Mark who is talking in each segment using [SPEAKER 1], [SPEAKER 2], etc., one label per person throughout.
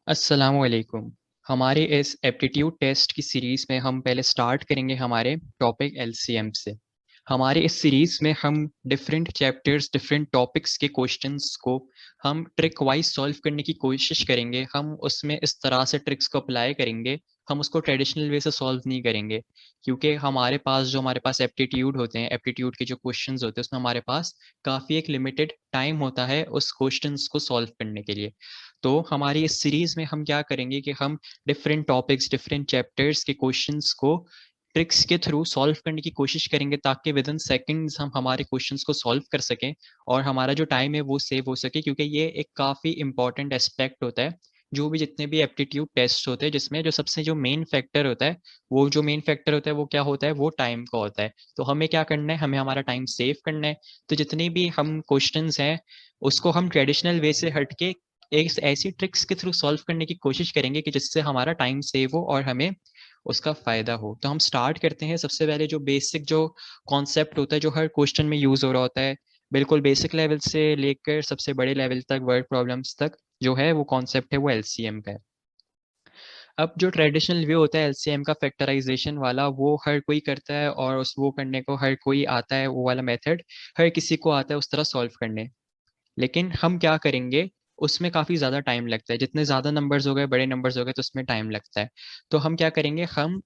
[SPEAKER 1] अस्सलामुअलैकुम। हमारे इस एप्टीट्यूड टेस्ट की सीरीज़ में हम पहले स्टार्ट करेंगे हमारे टॉपिक एलसीएम से। हमारे इस सीरीज़ में हम डिफरेंट चैप्टर्स, डिफरेंट टॉपिक्स के क्वेश्चंस को हम ट्रिक वाइज़ सॉल्व करने की कोशिश करेंगे। हम उसमें इस तरह से ट्रिक्स को अप्लाई करेंगे, हम उसको ट्रेडिशनल वे से सॉल्व नहीं करेंगे। क्योंकि हमारे पास एप्टीट्यूड होते हैं, एप्टीट्यूड के जो क्वेश्चंस होते हैं उसमें हमारे पास काफ़ी एक लिमिटेड टाइम होता है उस क्वेश्चंस को सॉल्व करने के लिए। तो हमारी इस सीरीज़ में हम क्या करेंगे कि हम डिफरेंट टॉपिक्स, डिफरेंट चैप्टर्स के क्वेश्चंस को ट्रिक्स के थ्रू सॉल्व करने की कोशिश करेंगे ताकि विदिन सेकंड्स हम हमारे क्वेश्चंस को सॉल्व कर सकें और हमारा जो टाइम है वो सेव हो सके, क्योंकि ये एक काफ़ी इंपॉर्टेंट एस्पेक्ट होता है। जो भी जितने भी एप्टीट्यूड टेस्ट होते हैं जिसमें जो सबसे जो मेन फैक्टर होता है, वो जो मेन फैक्टर होता है वो क्या होता है, वो टाइम का होता है। तो हमें क्या करना है, हमें हमारा टाइम सेव करना है। तो जितने भी हम क्वेश्चंस हैं उसको हम ट्रेडिशनल वे से हट के एक ऐसी ट्रिक्स के थ्रू सॉल्व करने की कोशिश करेंगे कि जिससे हमारा टाइम सेव हो और हमें उसका फ़ायदा हो। तो हम स्टार्ट करते हैं। सबसे पहले जो बेसिक जो कॉन्सेप्ट होता है, जो हर क्वेश्चन में यूज़ हो रहा होता है, बिल्कुल बेसिक लेवल से लेकर सबसे बड़े लेवल तक, वर्ड प्रॉब्लम्स तक जो है वो कॉन्सेप्ट है वो एलसीएम का है। अब जो ट्रेडिशनल व्यू होता है एलसीएम का फैक्टराइज़ेशन वाला, वो हर कोई करता है और उस वो करने को हर कोई आता है, वो वाला मेथड हर किसी को आता है उस तरह सॉल्व करने। लेकिन हम क्या करेंगे, उसमें काफ़ी ज़्यादा टाइम लगता है। जितने ज़्यादा नंबर्स हो गए, बड़े नंबर्स हो गए तो उसमें टाइम लगता है। तो हम क्या करेंगे, हम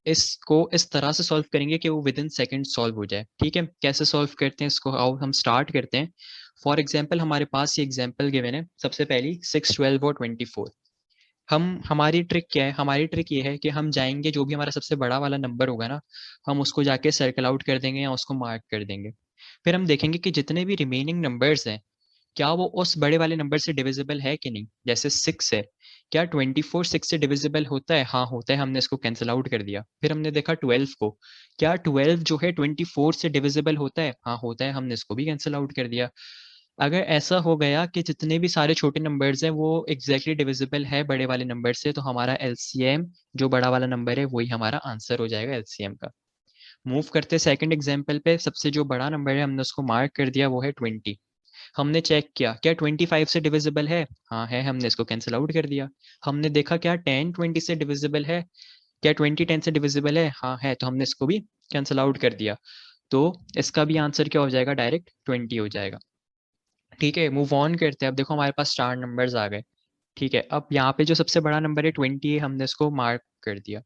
[SPEAKER 1] इसको इस तरह से सॉल्व करेंगे कि वो विदिन सेकंड सॉल्व हो जाए। ठीक है? कैसे सॉल्व करते हैं इसको, आओ हम स्टार्ट करते हैं। फॉर एग्ज़ाम्पल हमारे पास ये एग्ज़ाम्पल गिवन है। सबसे पहली 6, 12 और 24। हम हमारी ट्रिक क्या है? हमारी ट्रिक ये है कि हम जाएँगे, जो भी हमारा सबसे बड़ा वाला नंबर होगा ना, हम उसको जाके सर्कल आउट कर देंगे या उसको मार्क कर देंगे। फिर हम देखेंगे कि जितने भी रिमेनिंग नंबर्स हैं, क्या वो उस बड़े वाले नंबर से डिविजिबल है कि नहीं? जैसे 6 है, क्या 24 6 से डिविजिबल होता है? हाँ, होता है, हमने इसको कैंसल आउट कर दिया। फिर हमने देखा 12 को, क्या 12 जो है 24 से डिविजिबल होता है? हाँ, होता है, हमने इसको भी कैंसल आउट कर दिया। अगर ऐसा हो गया कि जितने भी सारे छोटे नंबर्स हैं वो एग्ज़ैक्टली डिविजिबल है बड़े वाले नंबर से, तो हमारा एलसीएम जो बड़ा वाला नंबर है वही हमारा आंसर हो जाएगा एलसीएम का। मूव करते हैं सेकंड एग्ज़ाम्पल पे। सबसे जो बड़ा नंबर है हमने उसको मार्क कर दिया, वो है 20। हमने चेक किया, क्या 25 से डिविजिबल है? हाँ, है, हमने इसको कैंसल आउट कर दिया। हमने देखा क्या 10 20 से डिविजिबल है? क्या 20 10 से डिविजिबल है? हाँ, है, तो हमने इसको भी कैंसल आउट कर दिया। तो इसका भी आंसर क्या हो जाएगा, डायरेक्ट 20 हो जाएगा। ठीक है, मूव ऑन करते हैं। अब देखो हमारे पास 4 नंबर्स आ गए। ठीक है, अब यहाँ पे जो सबसे बड़ा नंबर है 20 है, हमने इसको मार्क कर दिया।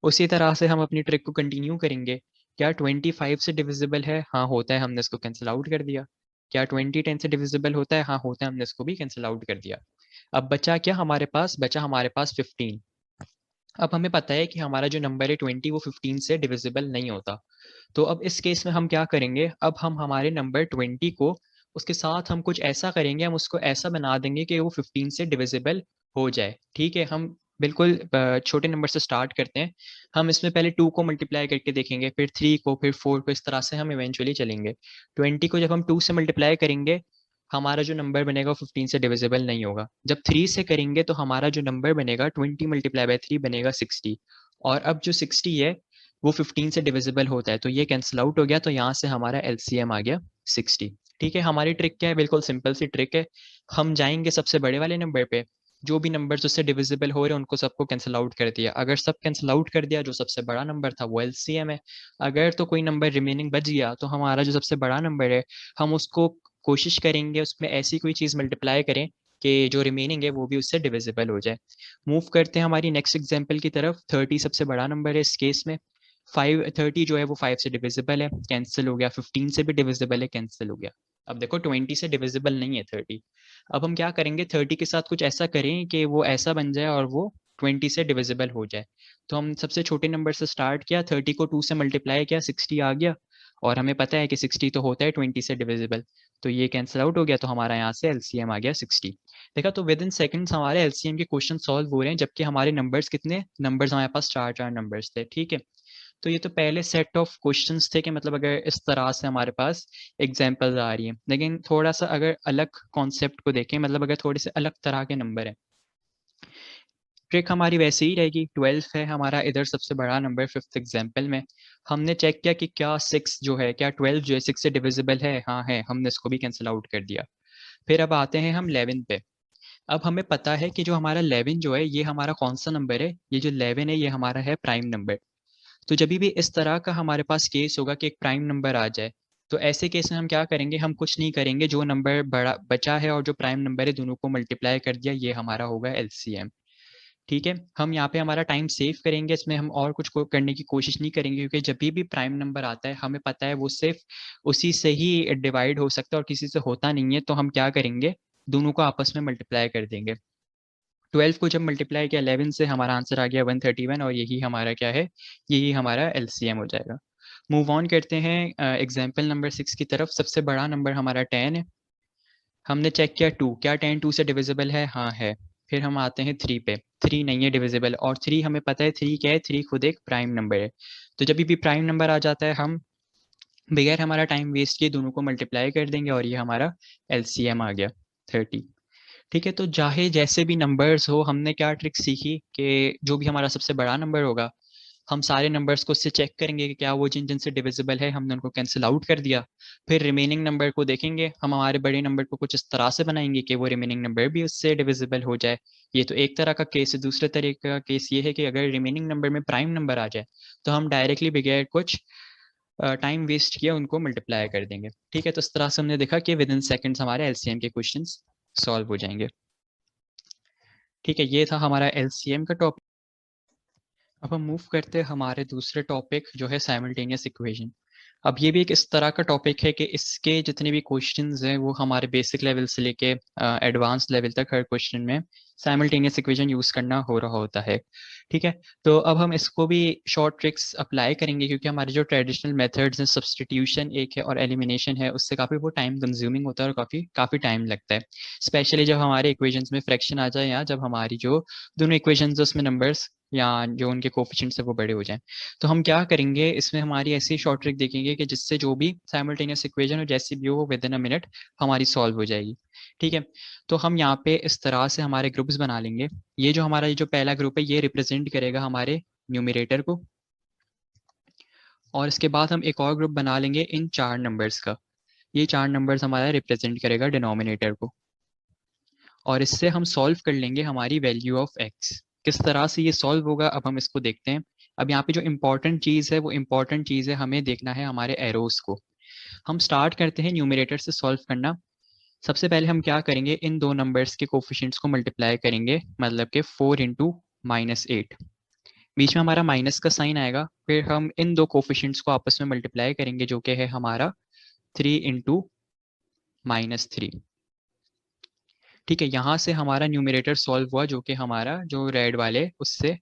[SPEAKER 1] उसी तरह से हम अपनी ट्रिक को कंटिन्यू करेंगे। क्या 25 से डिविजिबल है? हाँ, होता है, हमने इसको कैंसल आउट कर दिया। क्या 20 10 से डिविजिबल होता है? हाँ, होता है, हमने इसको भी कैंसल आउट कर दिया। अब बचा क्या हमारे पास? बचा हमारे पास 15। अब हमें पता है कि हमारा जो नंबर है 20 वो 15 से डिविजिबल नहीं होता। तो अब इस केस में हम क्या करेंगे, अब हम हमारे नंबर 20 को उसके साथ हम कुछ ऐसा करेंगे, हम उसको ऐसा बना देंगे कि वो 15 से डिविजिबल हो जाए। ठीक है? हम बिल्कुल छोटे नंबर से स्टार्ट करते हैं। हम इसमें पहले 2 को मल्टीप्लाई करके देखेंगे, फिर 3 को, फिर 4 को, इस तरह से हम इवेंचुअली चलेंगे। 20 को जब हम 2 से मल्टीप्लाई करेंगे, हमारा जो नंबर बनेगा वो 15 से डिविजिबल नहीं होगा। जब 3 से करेंगे तो हमारा जो नंबर बनेगा 20 मल्टीप्लाई बाय 3 बनेगा 60। और अब जो 60 है वो 15 से डिविजिबल होता है, तो ये कैंसल आउट हो गया, तो यहाँ से हमारा एलसीएम आ गया 60। ठीक है, हमारी ट्रिक क्या है, बिल्कुल सिंपल सी ट्रिक है। हम जाएंगे सबसे बड़े वाले नंबर पे, जो भी नंबर्स उससे डिविजिबल हो रहे हैं उनको सबको कैंसिल आउट कर दिया। अगर सब कैंसिल आउट कर दिया, जो सबसे बड़ा नंबर था वो एलसीएम है। अगर तो कोई नंबर रिमेनिंग बच गया तो हमारा जो सबसे बड़ा नंबर है, हम उसको कोशिश करेंगे उसमें ऐसी कोई चीज़ मल्टीप्लाई करें कि जो रिमेनिंग है वो भी उससे डिविजिबल हो जाए। मूव करते हैं हमारी नेक्स्ट एग्जांपल की तरफ। 30 सबसे बड़ा नंबर है इस केस में। 30 जो है वो 5 से डिविजिबल है, कैंसिल हो गया। 15 से भी डिविजिबल है, कैंसिल हो गया। अब देखो 20 से डिविजिबल नहीं है 30। अब हम क्या करेंगे, 30 के साथ कुछ ऐसा करें कि वो ऐसा बन जाए और वो 20 से डिविजिबल हो जाए। तो हम सबसे छोटे नंबर से स्टार्ट किया, 30 को 2 से मल्टीप्लाई किया, 60 आ गया। और हमें पता है कि 60 तो होता है 20 से डिविजिबल, तो ये कैंसिल आउट हो गया, तो हमारा यहाँ से एलसीएम आ गया 60। देखा, तो विद इन सेकंड्स हमारे एलसीएम के क्वेश्चन सॉल्व हो रहे हैं, जबकि हमारे नंबर्स कितने नंबर्स हमारे पास 4 नंबर्स थे। ठीक है, तो ये तो पहले सेट ऑफ क्वेश्चंस थे कि मतलब अगर इस तरह से हमारे पास एग्जांपल्स आ रही हैं। लेकिन थोड़ा सा अगर अलग कॉन्सेप्ट को देखें, मतलब अगर थोड़े से अलग तरह के नंबर हैं, ट्रिक हमारी वैसे ही रहेगी। 12 है हमारा इधर सबसे बड़ा नंबर। फिफ्थ एग्जाम्पल में हमने चेक किया कि क्या 6 जो है, क्या 12 जो है 6 से डिविजिबल है? हाँ है, हमने इसको भी कैंसिल आउट कर दिया। फिर अब आते हैं हम 11 पे। अब हमें पता है कि जो हमारा 11 जो है ये हमारा कौन सा नंबर है, ये जो 11 है ये हमारा है प्राइम नंबर। तो जब भी इस तरह का हमारे पास केस होगा कि एक प्राइम नंबर आ जाए, तो ऐसे केस में हम क्या करेंगे, हम कुछ नहीं करेंगे, जो नंबर बड़ा बचा है और जो प्राइम नंबर है दोनों को मल्टीप्लाई कर दिया, ये हमारा होगा एलसीएम। ठीक है, हम यहाँ पे हमारा टाइम सेव करेंगे, इसमें हम और कुछ करने की कोशिश नहीं करेंगे, क्योंकि जब भी प्राइम नंबर आता है हमें पता है वो सिर्फ उसी से ही डिवाइड हो सकता है और किसी से होता नहीं है। तो हम क्या करेंगे, दोनों को आपस में मल्टीप्लाई कर देंगे। 12 को जब मल्टीप्लाई किया 11 से, हमारा आंसर आ गया 131, और यही हमारा क्या है, यही हमारा एलसीएम हो जाएगा। मूव ऑन करते हैं एग्जाम्पल नंबर 6 की तरफ। सबसे बड़ा नंबर हमारा 10 है। हमने चेक किया 2, क्या 10 2 से डिविजिबल है? हाँ है। फिर हम आते हैं 3 पे, 3 नहीं है डिविजिबल, और 3 हमें पता है 3 क्या है, 3 खुद एक प्राइम नंबर है। तो जब भी प्राइम नंबर आ जाता है हम बगैर हमारा टाइम वेस्ट किए दोनों को मल्टीप्लाई कर देंगे, और ये हमारा एलसीएम आ गया 30। ठीक है, तो चाहे जैसे भी नंबर्स हो, हमने क्या ट्रिक सीखी कि जो भी हमारा सबसे बड़ा नंबर होगा, हम सारे नंबर्स को उससे चेक करेंगे कि क्या वो जिन जिन से डिविजिबल है, हमने उनको कैंसिल आउट कर दिया। फिर रिमेनिंग नंबर को देखेंगे, हम हमारे बड़े नंबर को कुछ इस तरह से बनाएंगे कि वो रिमेनिंग नंबर भी उससे डिविजिबल हो जाए। ये तो एक तरह का केस है। दूसरे तरीके का केस ये है कि अगर रिमेनिंग नंबर में प्राइम नंबर आ जाए, तो हम डायरेक्टली बगैर कुछ टाइम वेस्ट किया उनको मल्टीप्लाई कर देंगे। ठीक है, तो इस तरह से हमने देखा कि विद इन सेकेंड्स हमारे एलसीएम के क्वेश्चन सॉल्व हो जाएंगे। ठीक है, ये था हमारा एलसीएम का टॉपिक। अब हम मूव करते हैं हमारे दूसरे टॉपिक जो है साइमल्टेनियस इक्वेशन। अब ये भी एक इस तरह का टॉपिक है कि इसके जितने भी क्वेश्चंस हैं वो हमारे बेसिक लेवल से लेके एडवांस लेवल तक हर क्वेश्चन में साइमल्टेनियस इक्वेशन यूज़ करना हो रहा होता है। ठीक है, तो अब हम इसको भी शॉर्ट ट्रिक्स अप्लाई करेंगे, क्योंकि हमारे जो ट्रेडिशनल मेथड्स हैं, सब्सटीट्यूशन एक है और एलिमिनेशन है, उससे काफ़ी वो टाइम कंज्यूमिंग होता है और काफ़ी टाइम लगता है। स्पेशली जब हमारे इक्वेशंस में फ्रैक्शन आ जाए, या जब हमारी जो दोनों इक्वेशंस उसमें नंबर्स या जो उनके कोफिशिएंट्स है वो बड़े हो जाएं। तो हम क्या करेंगे, इसमें हमारी ऐसी शॉर्ट ट्रिक देखेंगे कि जिससे जो भी साइमल्टेनियस इक्वेशन हो, जैसी भी हो, विद इन अ मिनट हमारी सॉल्व हो जाएगी। ठीक है, तो हम यहाँ पे इस तरह से हमारे ग्रुप्स बना लेंगे। ये जो हमारा जो पहला ग्रुप है ये रिप्रेजेंट करेगा हमारे न्यूमरेटर को, और इसके बाद हम एक और ग्रुप बना लेंगे इन 4 नंबर्स का। ये 4 नंबर्स हमारा रिप्रेजेंट करेगा डिनोमिनेटर को, और इससे हम सॉल्व कर लेंगे हमारी वैल्यू ऑफ एक्स। किस तरह से ये सॉल्व होगा अब हम इसको देखते हैं। अब यहाँ पे जो इम्पोर्टेंट चीज़ है वो इम्पोर्टेंट चीज़ है, हमें देखना है हमारे एरोस को। हम स्टार्ट करते हैं न्यूमरेटर से सॉल्व करना। सबसे पहले हम क्या करेंगे, इन दो नंबर्स के कोफिशिएंट्स को मल्टीप्लाई करेंगे, मतलब कि 4 इंटू -8। बीच में हमारा माइनस का साइन आएगा। फिर हम इन दो कोफिशिएंट्स को आपस में मल्टीप्लाई करेंगे, जो कि है हमारा 3 इंटू -3। ठीक है, यहाँ से हमारा न्यूमरेटर सॉल्व हुआ, जो कि हमारा जो रेड वाले उससे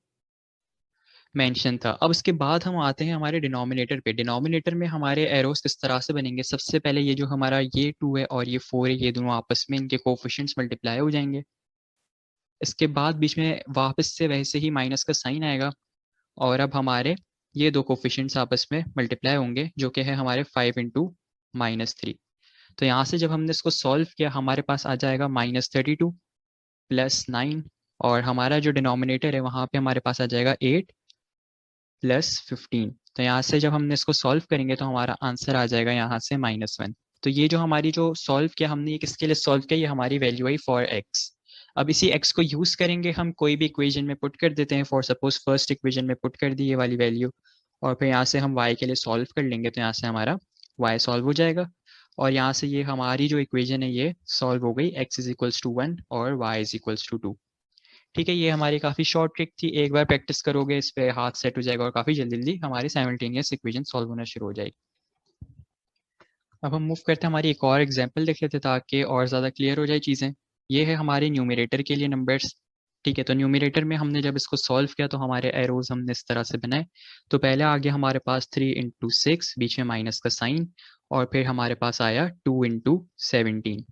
[SPEAKER 1] मेंशन था। अब उसके बाद हम आते हैं हमारे डिनोमिनेटर पे। डिनोमिनेटर में हमारे एरोस किस तरह से बनेंगे, सबसे पहले ये जो हमारा ये 2 है और ये 4 है, ये दोनों आपस में इनके कोफिशिएंट्स मल्टीप्लाई हो जाएंगे। इसके बाद बीच में वापस से वैसे ही माइनस का साइन आएगा, और अब हमारे ये दो कोफिशिएंट्स आपस में मल्टीप्लाई होंगे, जो कि है हमारे 5 इंटू -3। तो यहाँ से जब हमने इसको सॉल्व किया, हमारे पास आ जाएगा -32 प्लस 9, और हमारा जो डिनोमिनेटर है वहाँ पे हमारे पास आ जाएगा 8 प्लस 15। तो यहाँ से जब हमने इसको सॉल्व करेंगे तो हमारा आंसर आ जाएगा यहाँ से -1। तो ये जो हमारी जो सॉल्व किया हमने, ये किसके लिए सॉल्व किया, ये हमारी वैल्यू आई फॉर एक्स। अब इसी एक्स को यूज़ करेंगे हम कोई भी इक्वेशन में पुट कर देते हैं। फॉर सपोज फर्स्ट इक्वेशन में पुट कर दी ये वाली वैल्यू, और फिर यहाँ से हम वाई के लिए सॉल्व कर लेंगे, तो यहाँ से हमारा वाई सॉल्व हो जाएगा। और यहाँ से ये हमारी जो इक्वेशन है ये सॉल्व हो गई, एक्स इज इक्वल्स टू 1 और वाई इज इक्वल्स टू 2। ठीक है, ये हमारी काफ़ी शॉर्ट ट्रिक थी। एक बार प्रैक्टिस करोगे इस पे हाथ सेट हो जाएगा, और काफ़ी जल्दी जल्दी हमारी साइमल्टेनियस इक्वेशन सॉल्व होना शुरू हो जाएगी। अब हम मूव करते हैं हमारी एक और एग्जांपल देख लेते हैं, ताकि और ज़्यादा क्लियर हो जाए चीज़ें। ये है हमारे न्यूमरेटर के लिए नंबर्स। ठीक है, तो न्यूमरेटर में हमने जब इसको सॉल्व किया तो हमारे एरोज हमने इस तरह से बनाए। तो पहले आ गया हमारे पास 3 इंटू 6, बीच में माइनस का साइन, और फिर हमारे पास आया 2 इंटू 17।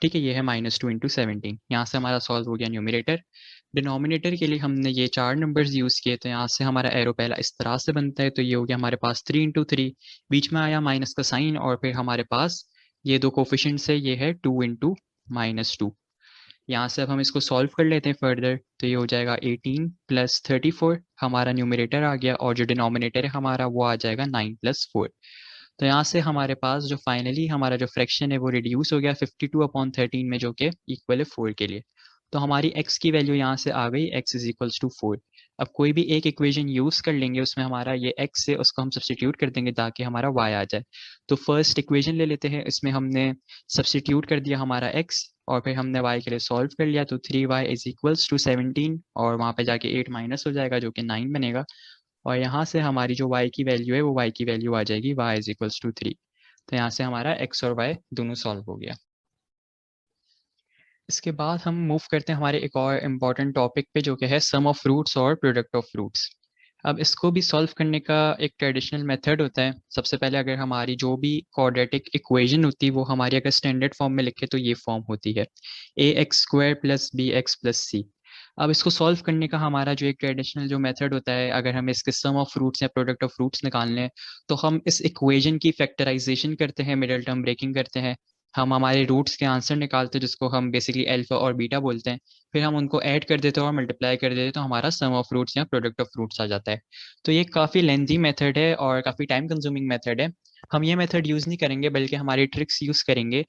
[SPEAKER 1] ठीक है, ये है -2 इंटू 17। यहाँ से हमारा सॉल्व हो गया न्यूमरेटर। डिनोमिनेटर के लिए हमने ये 4 नंबर्स यूज़ किए, तो यहाँ से हमारा एरो पहला इस तरह से बनता है। तो ये हो गया हमारे पास 3 इंटू 3, बीच में आया माइनस का साइन, और फिर हमारे पास ये दो कोफिशिएंट्स है, ये है 2 इंटू -2। यहाँ से अब हम इसको सॉल्व कर लेते हैं फर्दर। तो ये हो जाएगा 18 प्लस 34, हमारा न्यूमरेटर आ गया, और जो डिनोमिनेटर है हमारा वो आ जाएगा 9 प्लस 4। तो यहाँ से हमारे पास जो फाइनली हमारा जो फ्रैक्शन है वो रिड्यूस हो गया 52/13 में, जो कि इक्वल है 4 के लिए। तो हमारी x की वैल्यू यहाँ से आ गई, x इज इक्वल्स टू 4। अब कोई भी एक इक्वेशन यूज कर लेंगे, उसमें हमारा ये x है उसको हम सब्सटीट्यूट कर देंगे ताकि हमारा y आ जाए। तो फर्स्ट इक्वेशन ले लेते हैं, इसमें हमने सब्सटीट्यूट कर दिया हमारा x और फिर हमने y के लिए सॉल्व कर लिया, तो 3y इज इक्वल्स टू 17 और वहाँ पे जाके 8 माइनस हो जाएगा जो कि 9 बनेगा। और यहाँ से हमारी जो y की वैल्यू है वो y की वैल्यू आ जाएगी y इज इक्वल्स टू 3। तो यहाँ से हमारा x और y दोनों सॉल्व हो गया। इसके बाद हम मूव करते हैं हमारे एक और इम्पॉर्टेंट टॉपिक पे जो कि है सम ऑफ फ्रूट्स और प्रोडक्ट ऑफ फ्रूट्स। अब इसको भी सॉल्व करने का एक ट्रेडिशनल मेथड होता है। सबसे पहले अगर हमारी जो भी क्वाड्रेटिक इक्वेशन होती है वो हमारी अगर स्टैंडर्ड फॉर्म में लिखे तो ये फॉर्म होती है ax² प्लस bx+c। अब इसको सॉल्व करने का हमारा जो एक ट्रेडिशनल जो मेथड होता है, अगर हमें इसके सम ऑफ फ्रूट्स या प्रोडक्ट ऑफ फ्रूट्स निकालने हैं तो हम इस इक्वेशन की फैक्टराइजेशन करते हैं, मिडिल टर्म ब्रेकिंग करते हैं, हम हमारे रूट्स के आंसर निकालते हैं जिसको हम बेसिकली अल्फा और बीटा बोलते हैं, फिर हम उनको ऐड कर देते हैं और मल्टीप्लाई कर देते हैं, तो हमारा सम ऑफ फ्रूट्स या प्रोडक्ट ऑफ फ्रूट्स आ जाता है। तो ये काफ़ी लेंथी मेथड है और काफ़ी टाइम कंज्यूमिंग मेथड है। हम ये मेथड यूज़ नहीं करेंगे बल्कि हमारी ट्रिक्स यूज़ करेंगे।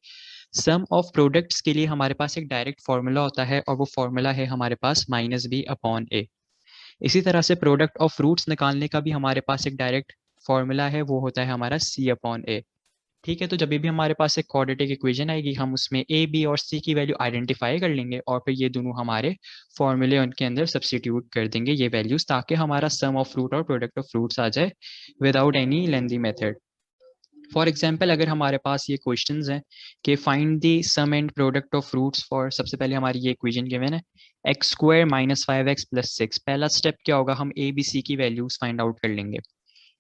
[SPEAKER 1] सम ऑफ प्रोडक्ट्स के लिए हमारे पास एक डायरेक्ट फार्मूला होता है और वो फार्मूला है हमारे पास -b/a। इसी तरह से प्रोडक्ट ऑफ फ्रूट्स निकालने का भी हमारे पास एक डायरेक्ट फार्मूला है, वो होता है हमारा c/a। ठीक है, तो जब भी हमारे पास एक क्वाड्रेटिक इक्वेशन आएगी हम उसमें a, b और c की वैल्यू आइडेंटिफाई कर लेंगे और फिर ये दोनों हमारे फॉर्मूले उनके अंदर सब्स्टिट्यूट कर देंगे ये वैल्यूज, ताकि हमारा सम ऑफ फ्रूट और प्रोडक्ट ऑफ फ्रूट्स आ जाए without any lengthy method. For example अगर हमारे पास ये क्वेश्चंस हैं कि find the sum and product of fruits for, सबसे पहले हमारी ये इक्वेशन गिवन है x² - 5x + 6। पहला स्टेप क्या होगा, हम a, b, c की वैल्यूज फाइंड आउट कर लेंगे।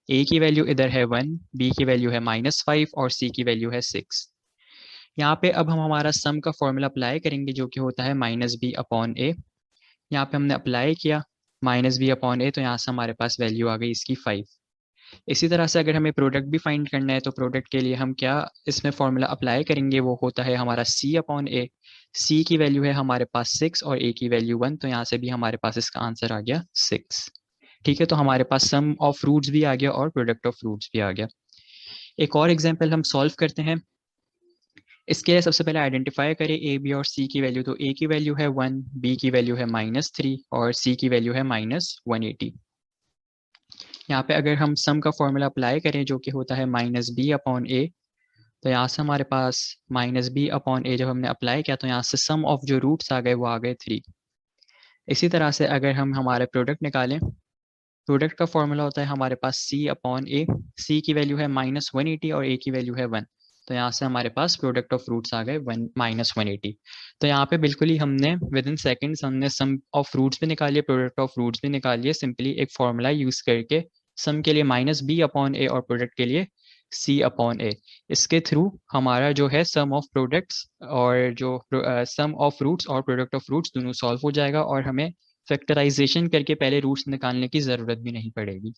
[SPEAKER 1] a की वैल्यू इधर है 1, b की वैल्यू है -5 और c की वैल्यू है 6। यहाँ पे अब हम हमारा सम का फॉर्मूला अप्लाई करेंगे जो कि होता है -b/a। यहाँ पे हमने अप्लाई किया -b/a, तो यहाँ से हमारे पास वैल्यू आ गई इसकी 5। इसी तरह से अगर हमें प्रोडक्ट भी फाइंड करना है तो प्रोडक्ट के लिए हम क्या इसमें फॉर्मूला अप्लाई करेंगे, वो होता है हमारा c/a। c की वैल्यू है हमारे पास 6 और a की वैल्यू 1, तो यहाँ से भी हमारे पास इसका आंसर आ गया 6। ठीक है, तो हमारे पास सम ऑफ फ्रूट्स भी आ गया और प्रोडक्ट ऑफ फ्रूट्स भी आ गया। एक और एग्जांपल हम सॉल्व करते हैं। इसके लिए सबसे पहले आइडेंटिफाई करें a, b और c की वैल्यू। तो a की वैल्यू है 1, b की वैल्यू है -3 और c की वैल्यू है -180। यहाँ पे अगर हम सम का फॉर्मूला अप्लाई करें जो कि होता है -b/a, तो यहाँ से हमारे पास -b/a जब हमने अप्लाई किया तो यहाँ से सम ऑफ जो रूट्स आ गए वो आ गए 3। इसी तरह से अगर हम हमारे प्रोडक्ट निकालें, प्रोडक्ट का फॉर्मूला होता है हमारे पास c/a। c की वैल्यू है -180 और a की वैल्यू है 1, तो यहाँ से हमारे पास प्रोडक्ट ऑफ फ्रूट्स आ गए 180। तो यहाँ पे बिल्कुल ही हमने विद इन सेकेंड्स हमने सम ऑफ फ्रूट्स भी निकालिए, प्रोडक्ट ऑफ फ्रूट्स भी निकालिए, सिंपली एक फॉर्मूला यूज़ करके। सम के लिए -b/a और प्रोडक्ट के लिए c/a। इसके थ्रू हमारा जो है सम ऑफ प्रोडक्ट्स और जो सम ऑफ फ्रूट्स और प्रोडक्ट ऑफ फ्रूट्स दोनों सॉल्व हो जाएगा और हमें फैक्टराइजेशन करके पहले रूट्स निकालने की ज़रूरत भी नहीं पड़ेगी।